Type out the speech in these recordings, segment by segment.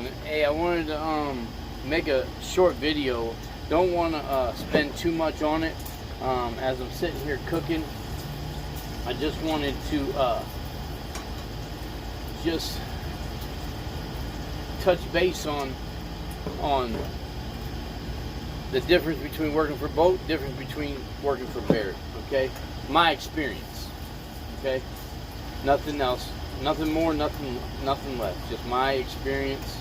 doing? Hey, I wanted to make a short video. Don't want to spend too much on it. As I'm sitting here cooking, I just wanted to just touch base on the difference between working for Bolt, difference between working for Barrett. Okay, my experience. Okay, nothing else, nothing more, nothing less. Just my experience.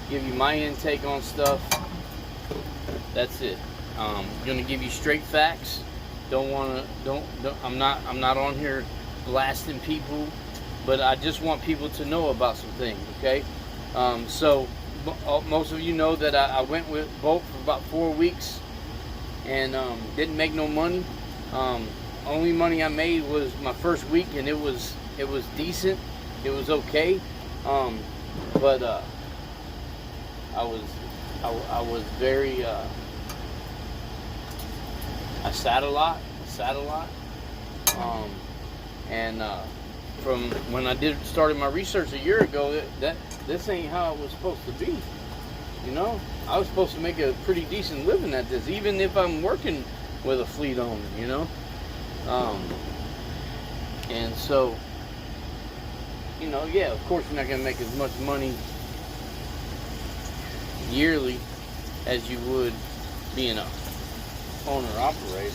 Give you my intake on stuff. That's it. Gonna give you straight facts. I'm not on here blasting people, but I just want people to know about some things. Okay, so most of you know that I went with Bolt for about 4 weeks and didn't make no money. Only money I made was my first week, and it was decent. It was okay, but I was very I sat a lot, and from when I started my research a year ago, this ain't how it was supposed to be. You know, I was supposed to make a pretty decent living at this, even if I'm working with a fleet owner. You know, and so, you know, yeah, of course you're not gonna make as much money yearly as you would being a owner operator.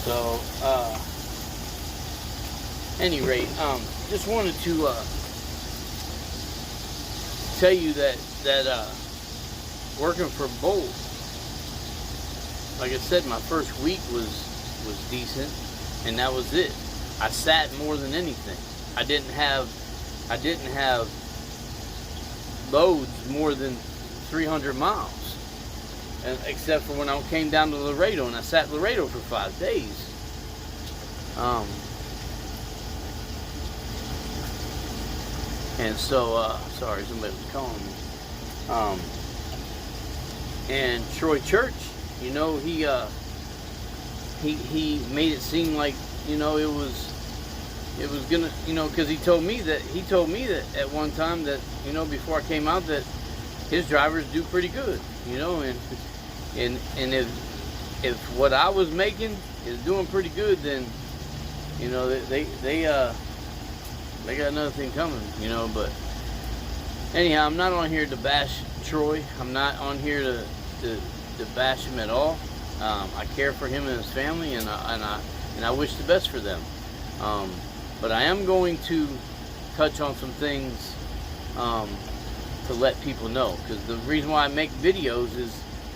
So any rate, just wanted to tell you that working for Bolt, like I said, my first week was decent, and that was it. I sat more than anything. I didn't have loads more than 300 miles, and except for when I came down to Laredo, and I sat in Laredo for 5 days. And so, sorry, somebody was calling me. And Troy Church, you know, he made it seem like, you know, it was gonna, you know, because he told me that at one time that, you know, before I came out, that his drivers do pretty good, you know, and if what I was making is doing pretty good, then, you know, they got another thing coming, you know. But anyhow, I'm not on here to bash Troy. I'm not on here to bash him at all. I care for him and his family, and I wish the best for them. But I am going to touch on some things to let people know, because the reason why I make videos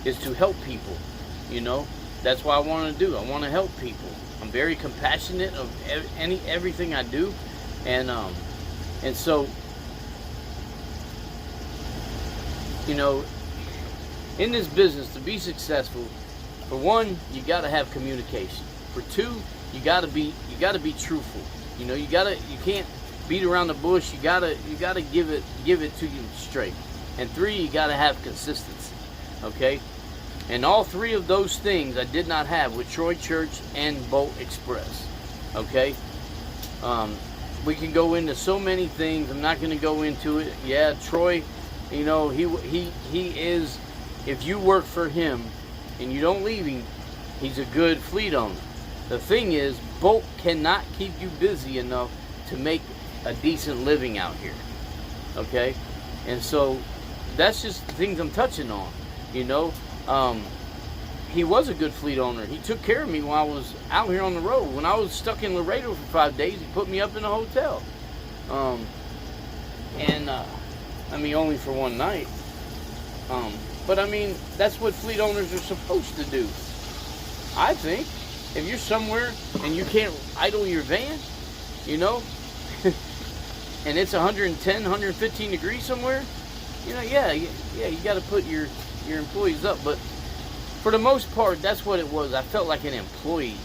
is to help people. You know, that's what I want to do. I want to help people. I'm very compassionate of everything I do, and so, you know, in this business, to be successful, for one, you got to have communication. For two, you got to be truthful. You know, you can't beat around the bush. You gotta give it to you straight. And three, you gotta have consistency. Okay, and all three of those things I did not have with Troy Church and Bolt Express. Okay, we can go into so many things. I'm not going to go into it. Yeah, Troy, you know, he is. If you work for him and you don't leave him, he's a good fleet owner. The thing is, Bolt cannot keep you busy enough to make a decent living out here. Okay, and so that's just the things I'm touching on. You know, he was a good fleet owner. He took care of me while I was out here on the road. When I was stuck in Laredo for 5 days, he put me up in a hotel. I mean, only for one night. But I mean, that's what fleet owners are supposed to do. I think if you're somewhere and you can't idle your van, you know, and it's 110, 115 degrees somewhere, you know, yeah, you got to put your employees up. But for the most part, that's what it was. I felt like an employee,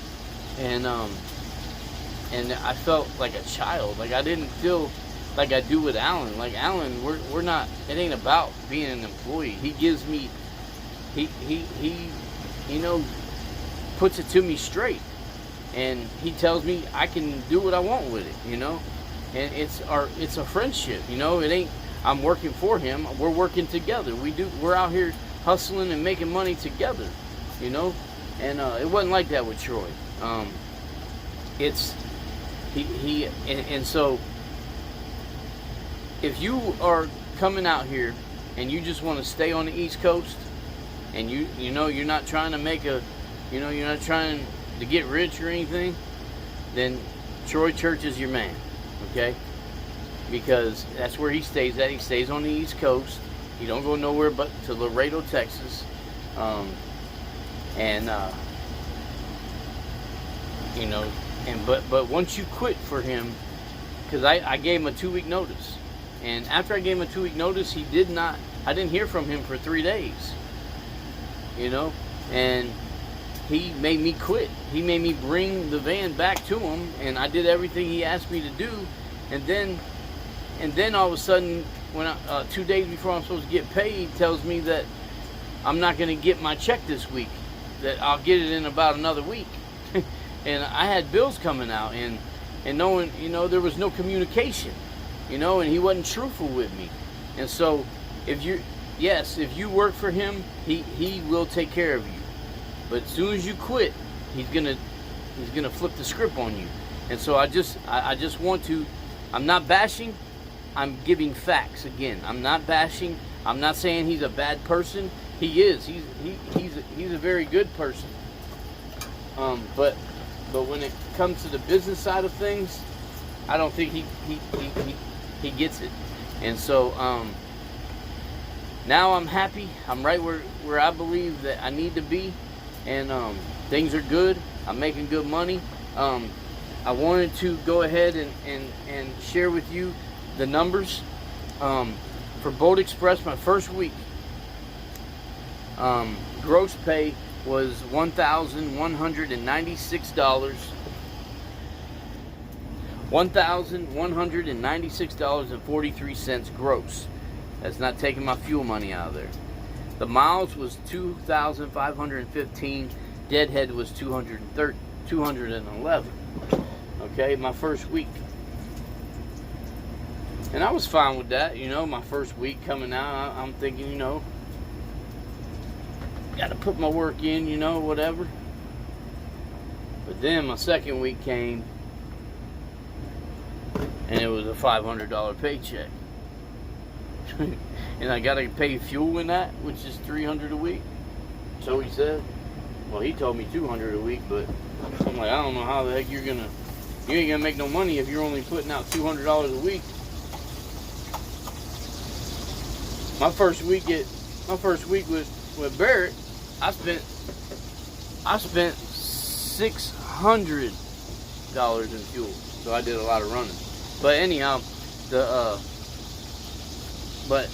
and I felt like a child. Like I didn't feel like I do with Alan. Like Alan, we're not. It ain't about being an employee. He gives me, he you know, puts it to me straight. and he tells me I can do what I want with it, and it's a friendship, it ain't I'm working for him, we're working together, we're out here hustling and making money together, and it wasn't like that with Troy. It's and so if you are coming out here and you just want to stay on the East Coast, and you're not trying to make you're not trying to get rich or anything, then Troy Church is your man, okay? Because that's where he stays at. He stays on the East Coast. He don't go nowhere but to Laredo, Texas. But once you quit for him, because I gave him a 2-week notice, and after I gave him a 2-week notice, I didn't hear from him for 3 days, and he made me quit. He made me bring the van back to him, and I did everything he asked me to do, and then all of a sudden, when 2 days before I'm supposed to get paid, he tells me that I'm not going to get my check this week, that I'll get it in about another week. And I had bills coming out, and knowing, there was no communication, and he wasn't truthful with me. And so if you work for him, he will take care of you. But as soon as you quit, he's gonna flip the script on you. And so I just want to, I'm not bashing, I'm giving facts again. I'm not bashing. I'm not saying he's a bad person. He is. He's a very good person. But when it comes to the business side of things, I don't think he gets it. And so now I'm happy. I'm right where I believe that I need to be, and things are good. I'm making good money. I wanted to go ahead and share with you the numbers for Boat Express. My first week, gross pay was $1,196. $1,196.43 gross. That's not taking my fuel money out of there. The miles was 2,515. Deadhead was 211. Okay, my first week. And I was fine with that, my first week coming out. I'm thinking, got to put my work in, whatever. But then my second week came, and it was a $500 paycheck. And I got to pay fuel in that, which is $300 a week. So he said. Well, he told me $200 a week, but I'm like, I don't know how the heck you ain't gonna make no money if you're only putting out $200 a week. My first week with Barrett, I spent $600 in fuel. So I did a lot of running. But anyhow, but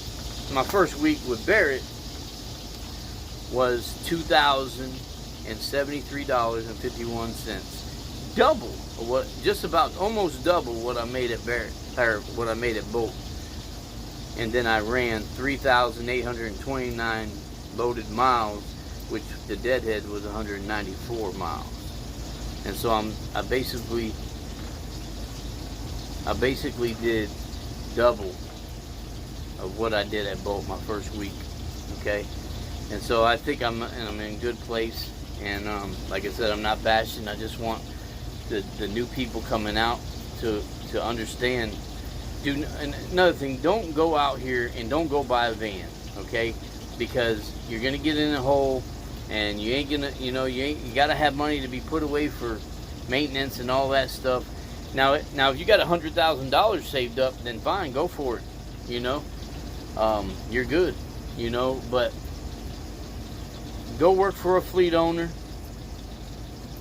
my first week with Barrett was $2,073.51. Double almost double what I made at Barrett, or what I made at Bolt. And then I ran 3,829 loaded miles, which the deadhead was 194 miles. And so I basically did double of what I did at Bolt my first week. Okay, and so I think I'm in a good place. And like I said, I'm not bashing. I just want the new people coming out to understand. And another thing, don't go out here and don't go buy a van, okay? Because you're gonna get in a hole, and you ain't gonna, you gotta have money to be put away for maintenance and all that stuff. Now if you got $100,000 saved up, then fine, go for it. You're good. But go work for a fleet owner.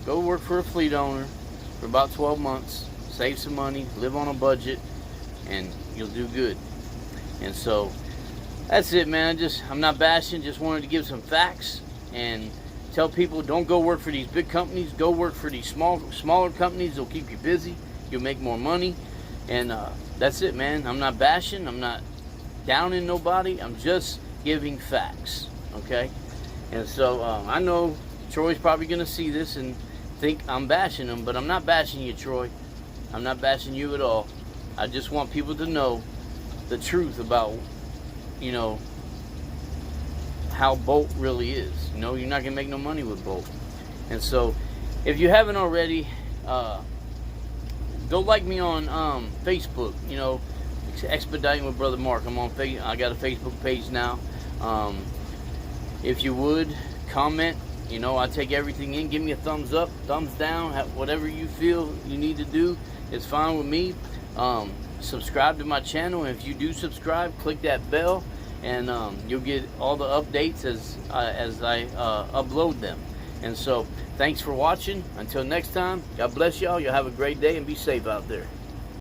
Go work for a fleet owner for about 12 months. Save some money, live on a budget, and you'll do good. And so that's it, man. I'm not bashing, just wanted to give some facts and tell people, don't go work for these big companies. Go work for these smaller companies. They'll keep you busy. You'll make more money. And that's it, man. I'm not bashing. I'm not downing nobody. I'm just giving facts, okay? And so I know Troy's probably going to see this, and think I'm bashing them, but I'm not bashing you, Troy. I'm not bashing you at all. I just want people to know the truth about, you know, how Bolt really is. You know, you're not gonna make no money with Bolt. And so, if you haven't already, go like me on Facebook. You know, Expediting with Brother Mark. I'm on I got a Facebook page now. If you would comment, you know, I take everything in. Give me a thumbs up, thumbs down, whatever you feel you need to do. It's fine with me. Subscribe to my channel, and if you do subscribe, click that bell, and you'll get all the updates as I upload them. And so, thanks for watching. Until next time, God bless y'all. Y'all have a great day and be safe out there.